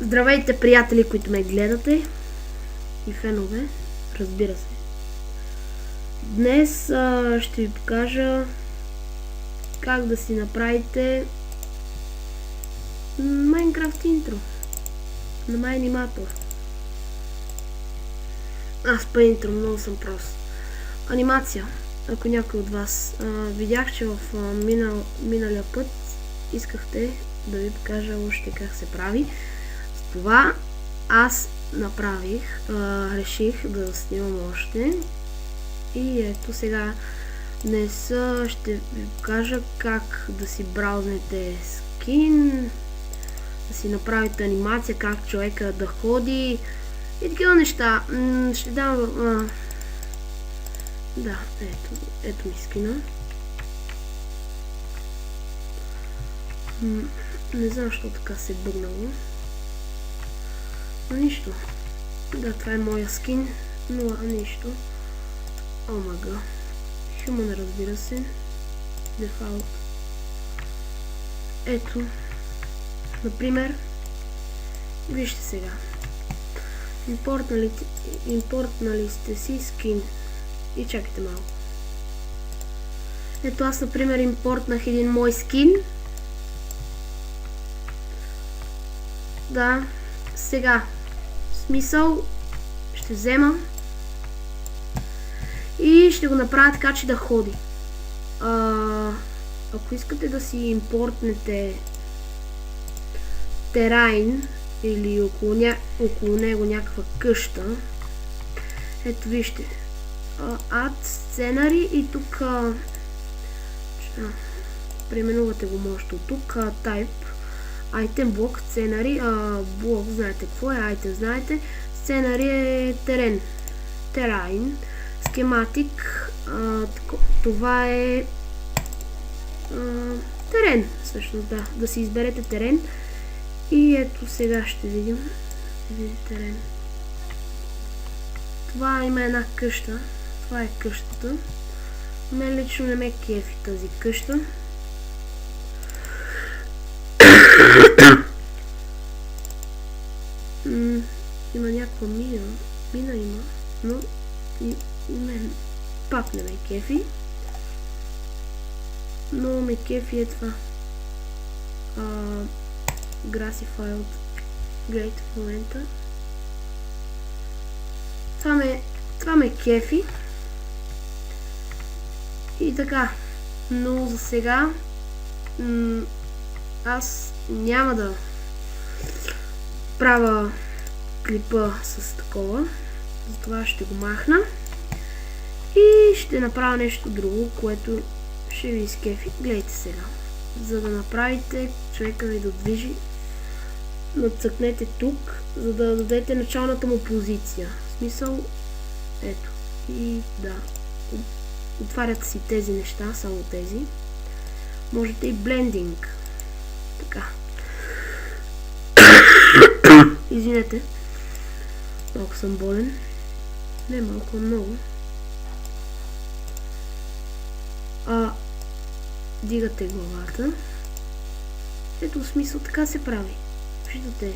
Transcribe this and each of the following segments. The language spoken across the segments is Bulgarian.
Здравейте, приятели, които ме гледате и фенове, разбира се. Днес ще ви покажа как да си направите Minecraft интро на Майаниматор. Аз по интро много съм прост. Анимация. Ако някой от вас видях, че в миналия път искахте да ви покажа още как се прави. С това аз направих, реших да снимам още. И ето сега днес ще ви покажа как да си браузнете скин, да си направите анимация, как човека да ходи и такива неща. Ще дам... да, ето ми скина. Не знам, защо така се е бъгнало. Но нищо. Да, това е моя скин, но нищо. Омага. Human, разбира се. Дефалт. Ето. Например. Вижте сега. Импортнали сте си скин. И чакайте малко. Ето аз, например, импортнах един мой скин. Да. Сега. Смисъл. Ще взема. И ще го направя така, че да ходи. Ако искате да си импортнете терайн или около него някаква къща, ето вижте. Add Scenery и тук преименувате го може от тук. Type Item Block Scenery. Блок знаете какво е, Item знаете. Scenery е терен. Terrain. Схематик, това е терен, всъщност, да си изберете терен. И ето сега ще видим терен. Това има една къща, това е къщата. Мен лично не ме кефи тази къща. Има някаква мина има, но мен пак не ме кефи, но ме кефи е това Grassified Great в момента. Това ме кефи и така, но за сега аз няма да правя клипа с такова, затова ще го махна. И ще направя нещо друго, което ще ви изкефи. Гледайте сега. За да направите човека ви да движи, нацъкнете тук, за да дадете началната му позиция. В смисъл, ето. И да, отварят си тези неща, само тези. Можете и блендинг. Така. Извинете. Малко съм болен. Не малко, много. Дигате главата. Ето, в смисъл, така се прави. Виждате.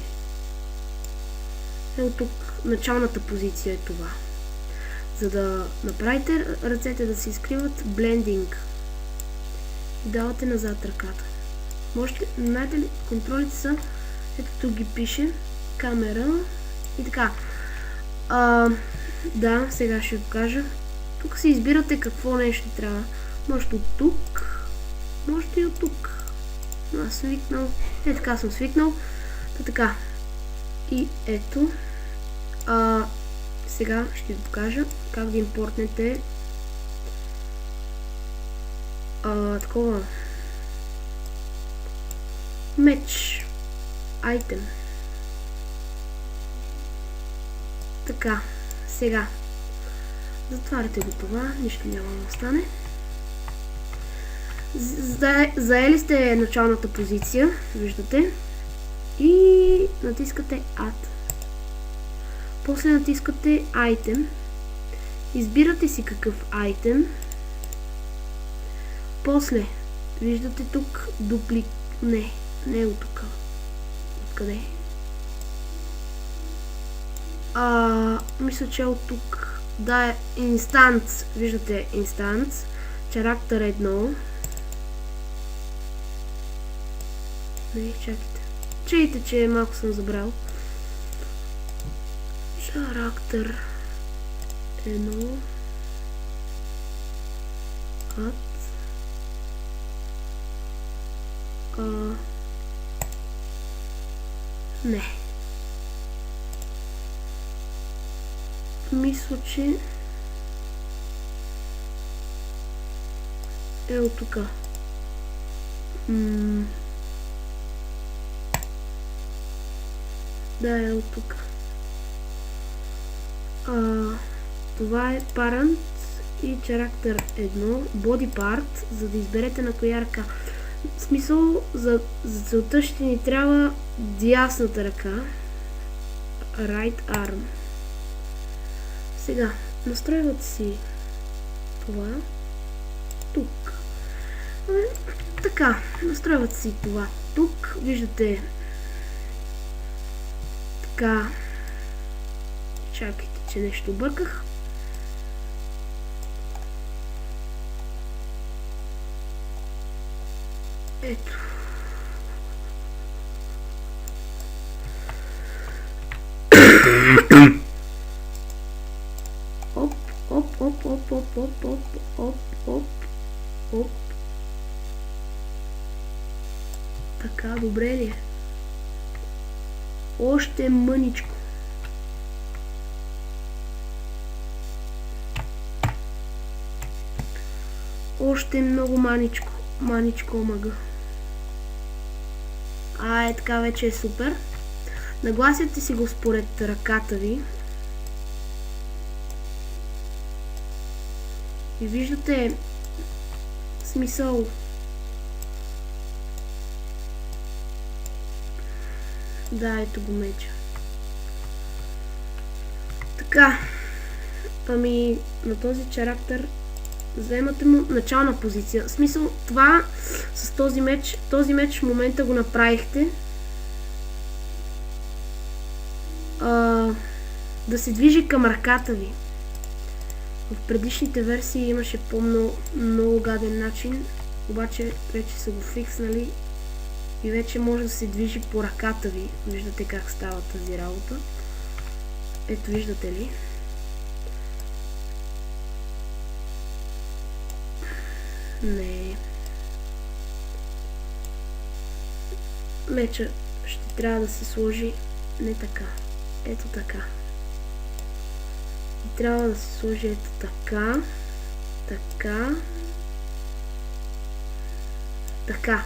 Ето тук началната позиция е това. За да направите ръцете да се изкриват, блендинг. И давате назад ръката. Можете, знаете ли, контролите са, ето тук ги пише, камера и така. Да, сега ще ви покажа. Тук си избирате какво нещо трябва. Можете от тук, можете и от тук. Но аз съм свикнал. Така съм свикнал. Така. И ето. Сега ще ви покажа как да импортнете такова меч. Айтем. Така. Сега. Затваряте го това. Нищо няма да остане. Заели сте началната позиция, виждате, и натискате Add. После натискате Item, избирате си какъв Item, после виждате тук не е от тук. Откъде? Мисля, че от тук да е инстанс. Виждате инстанс. Character 1. Не, чакайте. Чуйте, че малко съм забрал. Character 1. Не. Мисля, че е от тук. Да, е от тук. Това е parent и character 1, body part, за да изберете на коя ръка. В смисъл, за целта ще ни трябва дясната ръка. Right arm. Сега, настройвате си това тук. Така, настройвате си това тук. Виждате така. Чакайте, че нещо бърках. Ето. Оп, оп, оп, оп, оп, оп, оп, оп, оп, оп. Така, добре ли е? Още мъничко. Още много маничко омага. Така вече е супер. Нагласяте си го според ръката ви. И виждате смисъл. Да, ето го меча. Така. На този character вземате му начална позиция. В смисъл, това с този меч в момента го направихте. Да се движи към ръката ви. В предишните версии имаше по-много гаден начин, обаче вече са го фикснали и вече може да се движи по ръката ви. Виждате как става тази работа. Ето, виждате ли? Не. Меча ще трябва да се сложи не така. Ето така. И трябва да се сложи ето така. Така. Така.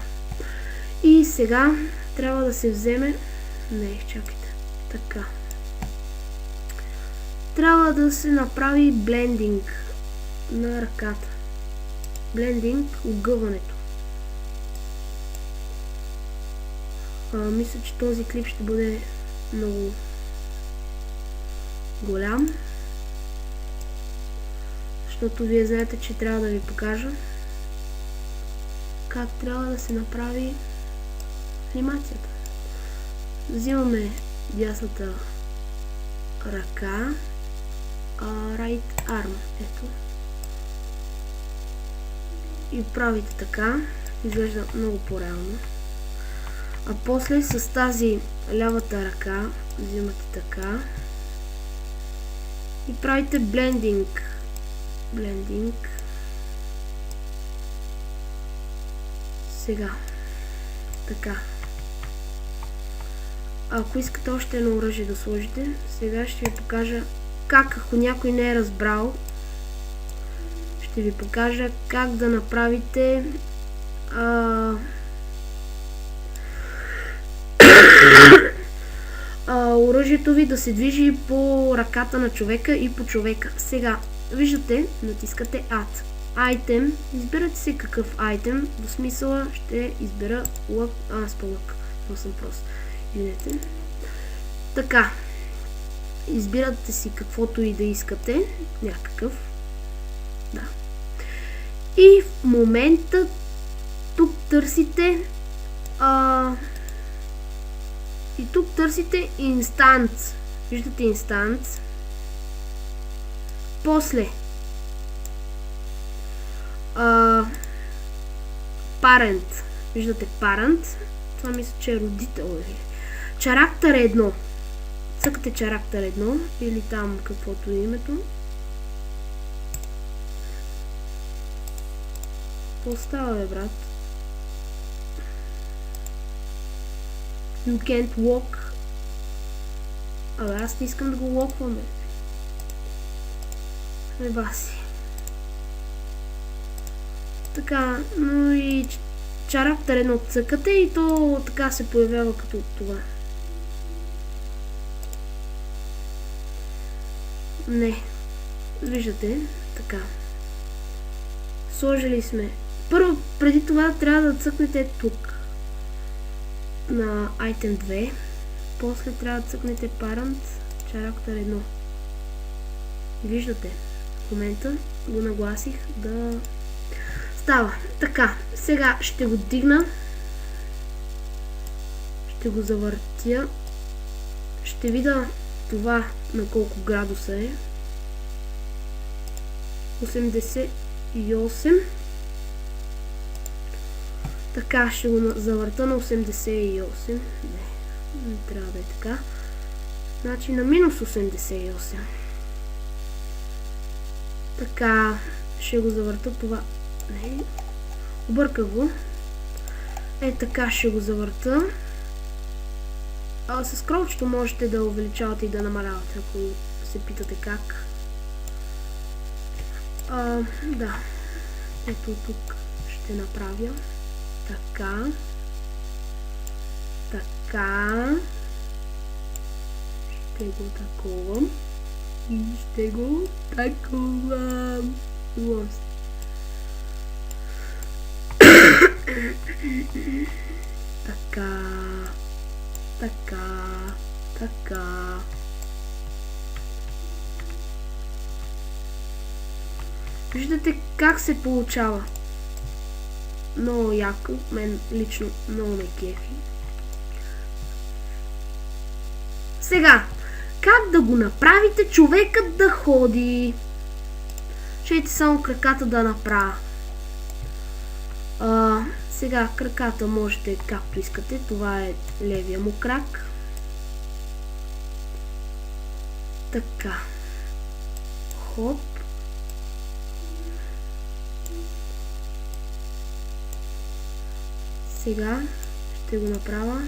И сега трябва да се вземе... Не, чакайте. Така. Трябва да се направи блендинг на ръката. Блендинг, огъването. Мисля, че този клип ще бъде много голям. Защото вие знаете, че трябва да ви покажа как трябва да се направи анимацията. Взимаме дясната ръка, right arm, ето. И правите така, изглежда много по-реално. А после с тази лявата ръка взимате така и правите блендинг. Блендинг. Сега. Така. Ако искате още едно оръжие да сложите, сега ще ви покажа как, ако някой не е разбрал, ще ви покажа как да направите оръжието ви да се движи по ръката на човека и по човека. Сега, виждате, натискате Add. Item, избирате си какъв item, до смисъла ще избера лък, спълък, но съм прост. Видите? Така, избирате си каквото и да искате, някакъв. Да. И в момента тук търсите и тук търсите инстанс. Виждате инстанс. После parent. Виждате parent. Това мисля, че е родител. Character 1. Цъкате Character 1 или там каквото е името. Какво става, бе, брат? You can't walk. Абе, аз не искам да го локваме. Баси. Така, но и Character 1 цъкате и то така се появява като това. Не. Виждате, така. Сложили сме. Първо, преди това трябва да цъкнете тук. На Item 2. После трябва да цъкнете Parent, Character 1. Виждате. В момента го нагласих да става. Така, сега ще го дигна. Ще го завъртя. Ще видя това на колко градуса е. 88. Така, ще го завърта на 88. Не трябва да е така. Значи на минус 88. Така, ще го завърта това. Не, обърка го. Е, така ще го завърта. С скролчето можете да увеличавате и да намалявате, ако се питате как. Да. Ето тук ще направя. Така. Така. Ще го таковам. И ще го таковам. Лост. Така. Така. Така. Виждате как се получава. Много яко. Мен лично много ме кефи. Сега, как да го направите човекът да ходи? Чейте само краката да направя. Сега краката можете както искате. Това е левия му крак. Така. Хоп. Сега ще го направя.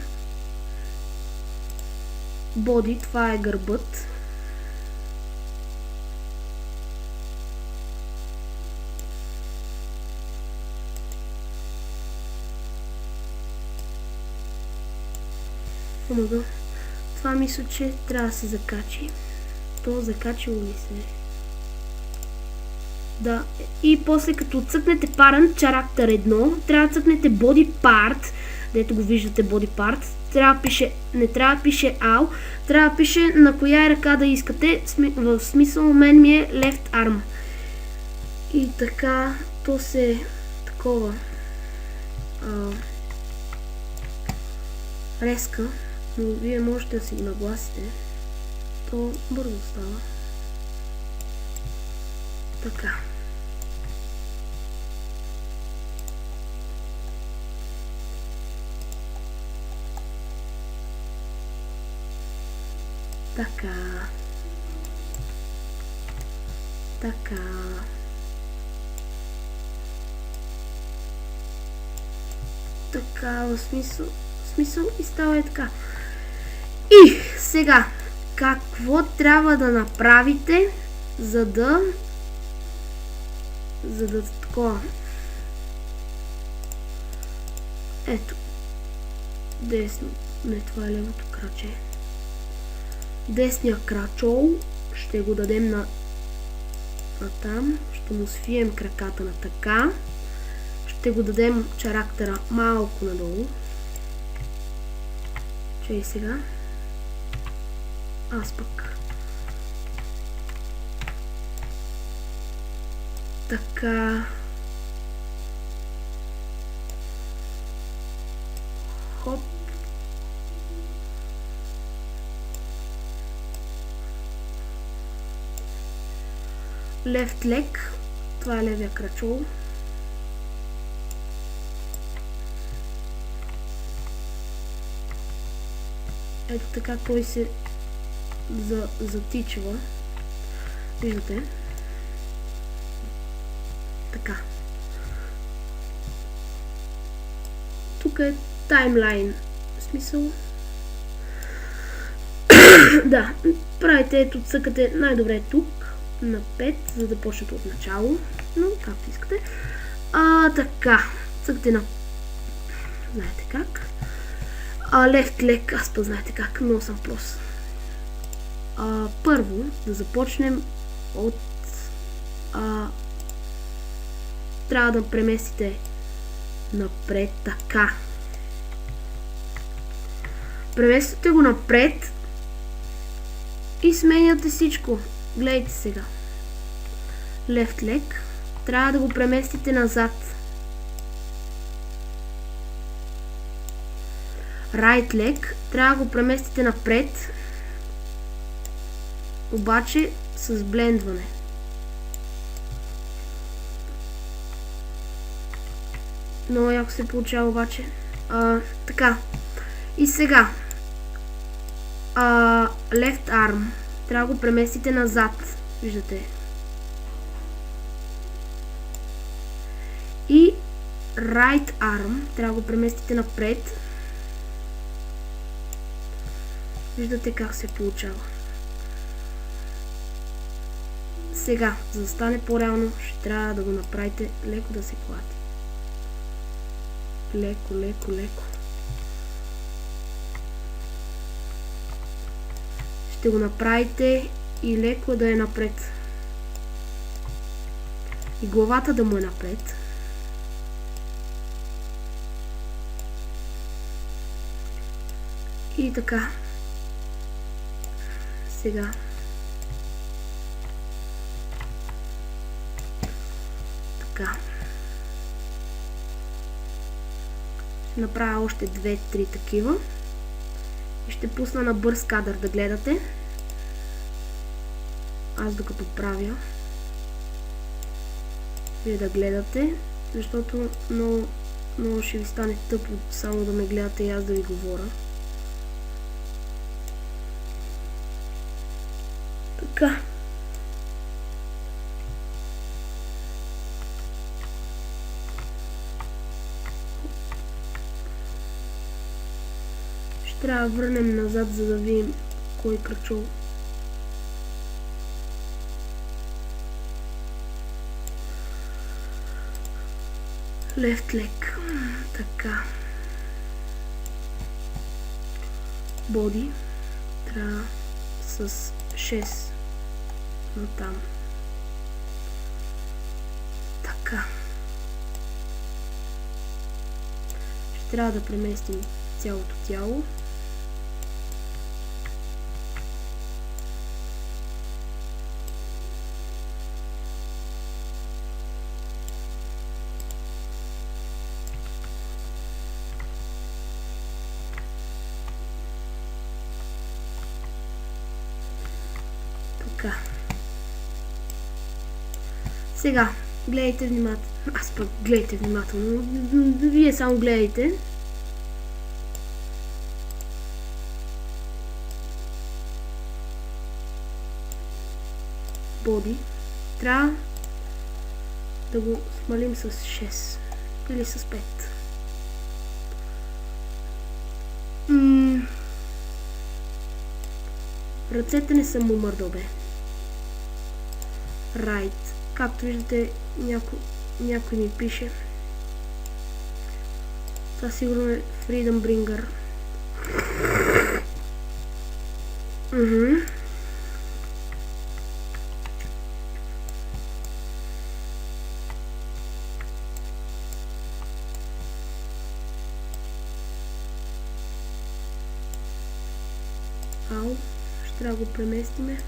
Боди, това е гърбът. Омага. Това мисля, че трябва да се закачи. То закачило ли се? Да. И после като цъкнете Parent, Character 1, трябва да цъкнете Body Part, дето го виждате Body Part. Не трябва да пише Ал, трябва да пише на коя ръка да искате. В смисъл, мен ми е Left Arm. И така, то се такова резка, но вие можете да си го нагласите. То бързо става. Така. Така. Така. Така, в смисъл и става е така. И сега, какво трябва да направите, за да такова. Ето. Десно. Не, това е левото краче. Десния крачол ще го дадем на там. Ще му свием краката на така. Ще го дадем чарактера малко надолу. Чей сега. Аз пък. Така. Хоп. Left leg, това е левия крачол. Ето така той се затичва. Виждате? Така. Тук е таймлайн. В смисъл... Да, правите, ето, цъкате най-добре тук, на 5, за да почнете от начало, но както искате. Така, цъкате на... Знаете как. Left leg, аз знаете как, много съм прост. Първо, да започнем от... трябва да преместите напред, така. Преместите го напред и сменяте всичко. Гледайте сега. Left leg. Трябва да го преместите назад. Right leg. Трябва да го преместите напред. Обаче с блендване. Много яко се получава обаче. Така. И сега. Left arm. Трябва да го преместите назад. Виждате. И right arm. Трябва да го преместите напред. Виждате как се получава. Сега, за да стане по-реално, ще трябва да го направите леко да се клати. Леко, леко, леко. Ще го направите и леко да е напред. И главата да му е напред. И така. Сега. Така. Ще направя още 2-3 такива. И ще пусна на бърз кадър да гледате. Аз докато правя. Вие да гледате. Защото много ще ви стане тъпо само да ме гледате и аз да ви говоря. Така. Ще трябва да върнем назад, за да видим кой крачол. Left leg. Така. Body. Трябва с 6 на там. Така. Ще трябва да преместим цялото тяло. Така. Сега, гледайте внимателно. Аз пък гледайте внимателно. Вие само гледайте. Боди. Трябва да го смалим с 6 или с 5. Ръцете не са му мърдобе. Right. Както виждате, някой ми пише. Това сигурно е Freedom Bringer. Ау, ще трябва да го преместиме.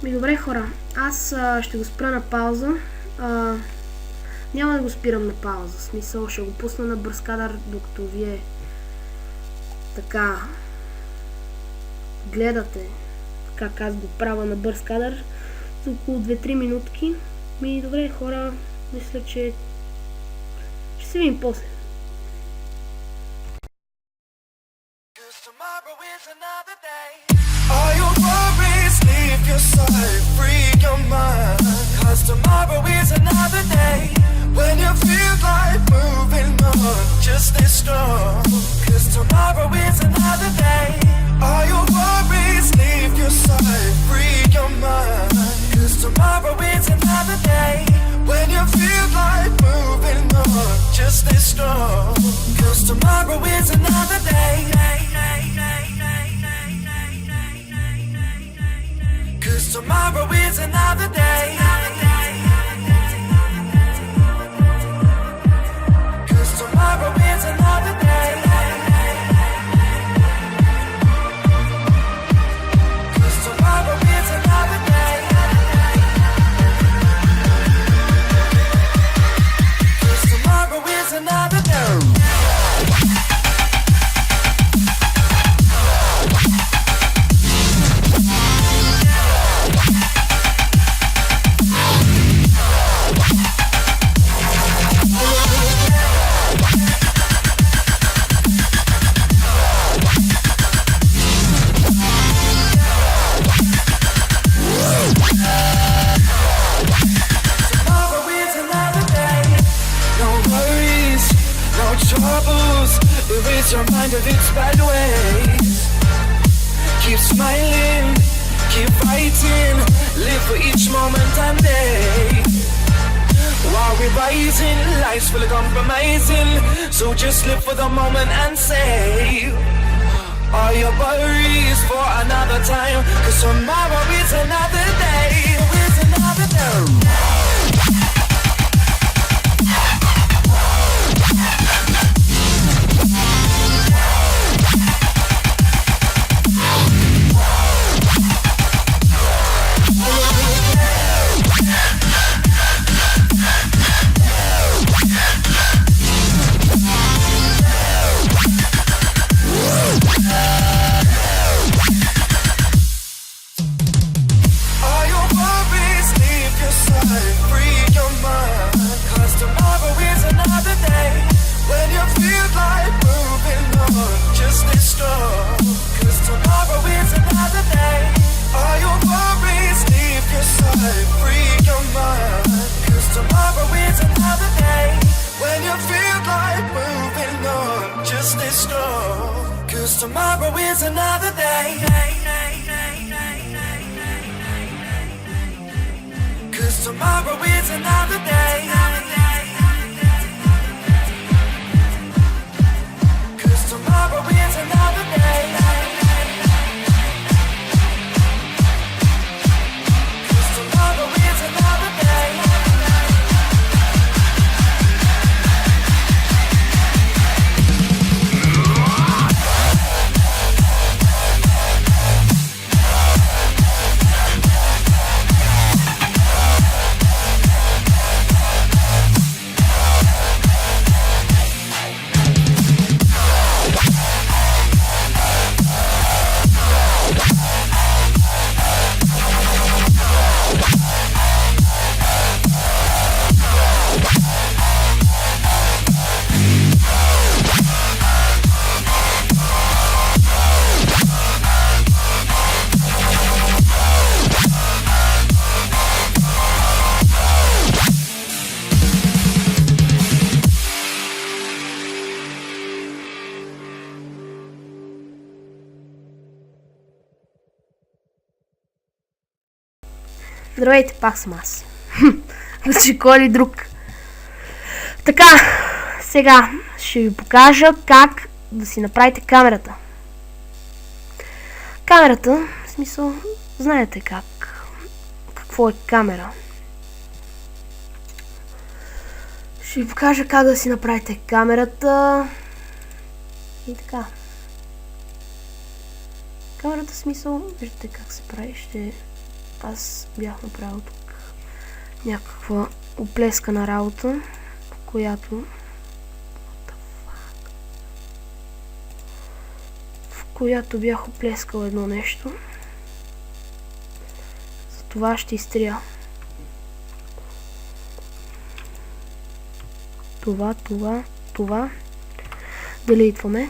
Добре хора, аз ще го спра на пауза. Няма да го спирам на пауза, в смисъл ще го пусна на бърз кадър, докато вие така гледате как аз го правя на бърз кадър за около 2-3 минутки. Добре, хора, мисля, че ще се видим после. All your worries, leave your side, free your mind. 'Cause tomorrow is another day. When you feel like moving on, just stay strong. 'Cause tomorrow is another day. All your worries, leave your side, free your mind. 'Cause tomorrow is another day. When you feel like moving on, just stay strong. 'Cause tomorrow is another day. 'Cause tomorrow is another day. 'Cause tomorrow is another day. 'Cause tomorrow is another day. 'Cause tomorrow is another day. Troubles, erase your mind of its bad ways. Keep smiling, keep fighting, live for each moment and day. While we're rising, life's full of compromising, so just live for the moment and save all your worries for another time. 'Cause tomorrow is another day. It's another day. Tomorrow is another day. 'Cause tomorrow is another day. 'Cause tomorrow is another day. 'Cause tomorrow is another day. Здравейте, пак съм аз. Значи кой ли друг. Така, сега ще ви покажа как да си направите камерата. Камерата, в смисъл, знаете какво е камера. Ще ви покажа как да си направите камерата. И така. Камерата, в смисъл, виждате как се прави. Аз бях направил тук някаква оплескана работа, която бях оплескал едно нещо. За това ще изтрия. Това. Делитваме.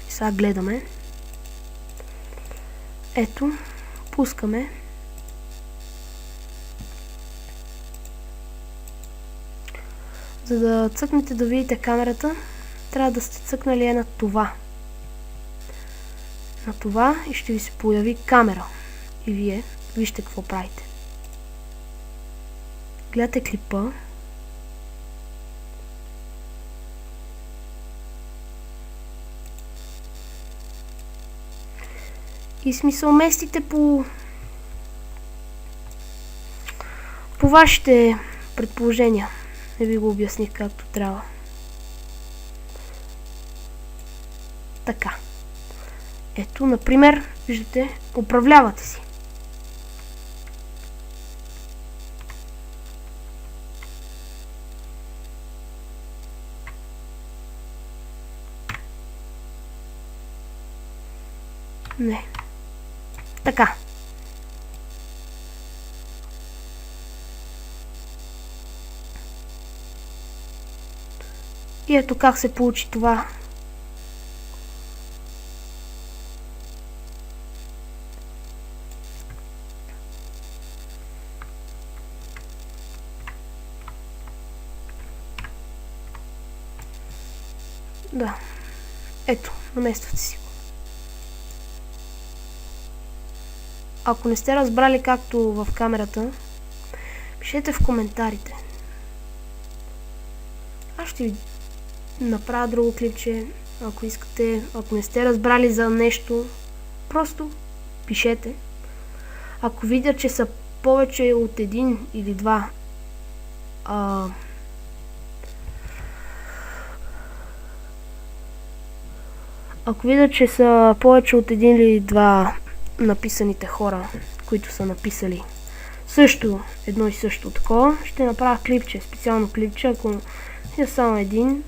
И сега гледаме. Ето. Пускаме. За да цъкнете да видите камерата, трябва да сте цъкнали на това. На това и ще ви се появи камера. И вие вижте какво правите. Гледате клипа. И смисъл местите по вашите предположения. Не ви го обясних както трябва. Така. Ето, например, виждате, управлявате си. Не. Така. И ето как се получи това. Да. Ето, намествате си го. Ако не сте разбрали както в камерата, пишете в коментарите. Аз ще ви направя друго клипче, ако искате. Ако не сте разбрали за нещо, просто пишете. Ако видя, че са повече от един или два ако видя, че са повече от един или два написаните хора, които са написали също едно и също такова, ще направя клипче, специално клипче. Ако е само един,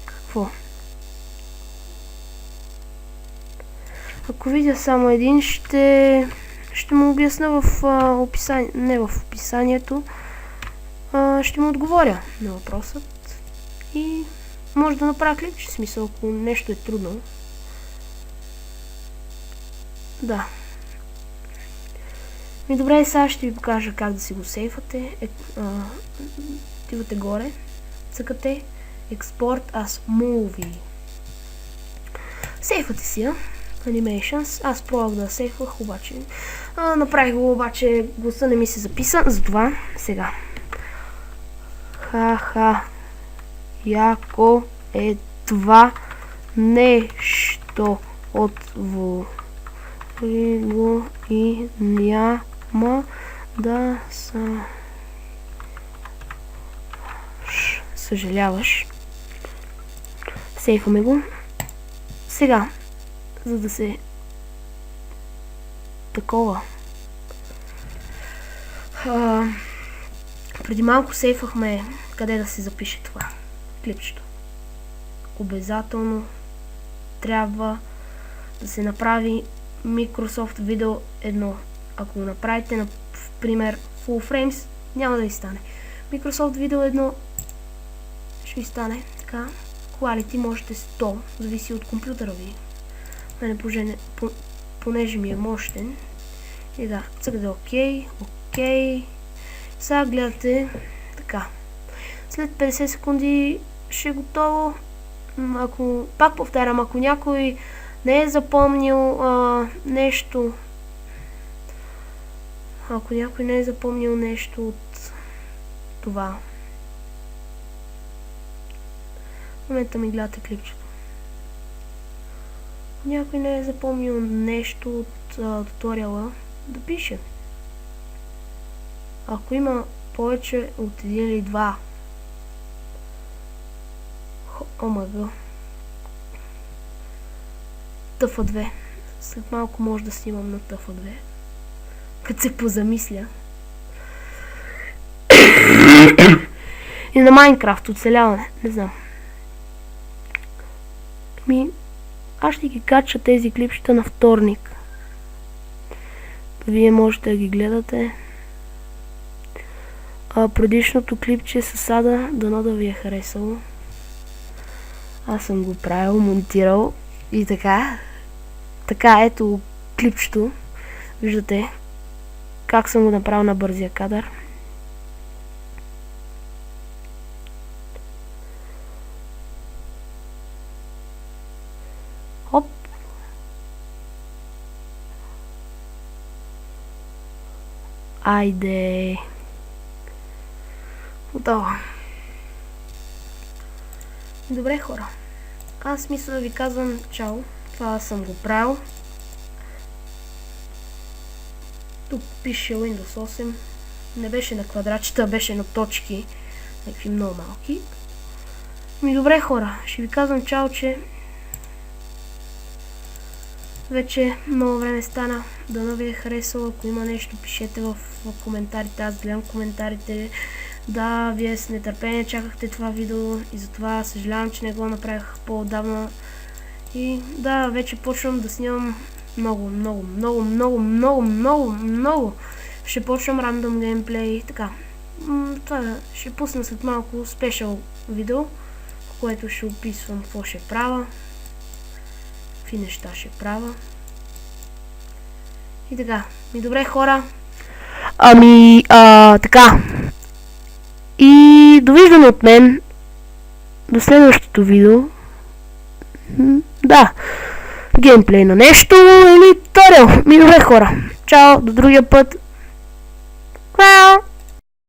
какво? Ако видя само един, ще му обясня в описание, не в описанието, ще му отговоря на въпросът и може да направя клипче, в смисъл, ако нещо е трудно. Да. И добре, сега ще ви покажа как да си го сейфате. Отивате горе, цъкате Export as Movie. Сейфате си я. Animations. Аз пробвах да сейфвах, обаче направих го, обаче гласа не ми се записа, затова сега. Яко е това нещо отворило и няма да съжаляваш. Сейфваме го. Сега, за да се такова. Преди малко сейфвахме къде да се запише това клипчето. Обязателно трябва да се направи Microsoft Video 1. Ако го направите, например, Full Frames, няма да ви стане. Microsoft Video 1 ще ви стане така. Quality можете 100, зависи от компютъра ви. Понеже ми е мощен. И да, цъкате окей. Сега гледате така. След 50 секунди ще е готово. Пак повтарям, ако някой не е запомнил нещо, ако някой не е запомнил нещо от това. В момента ми гледате клипчето. Някой не е запомнил нещо от туториала, да пише. Ако има повече от един или два, омага, TF2. След малко може да снимам на TF2. Като се позамисля. И на Майнкрафт оцеляване, не знам. Аз ще ги кача тези клипчета на вторник. Вие можете да ги гледате. Предишното клипче с Ада, дано да ви е харесало. Аз съм го правил, монтирал и така. Така, ето клипчето. Виждате как съм го направил на бързия кадър. Хоп. Айде. Готово. Добре, хора. Аз мисля да ви казвам чао. Това съм го правил. Тук пише Windows 8. Не беше на квадратчета, беше на точки. Някакви много малки. Добре, хора. Ще ви казвам чао, че вече много време стана. Дано ви е харесало. Ако има нещо, пишете в коментарите. Аз гледам коментарите. Да, вие с нетърпение чакахте това видео и затова съжалявам, че не го направих по-отдавна. И да, вече почвам да снимам много. Ще почвам рандом геймплей. Така. Това ще пусна след малко спешъл видео, в което ще описвам какво ще правя. Какви неща ще правя. И така. Добре, хора. Така. И довиждане от мен до следващото видео. Да. Геймплей на нещо или туториал. Добре, хора. Чао, до другия път. Вау!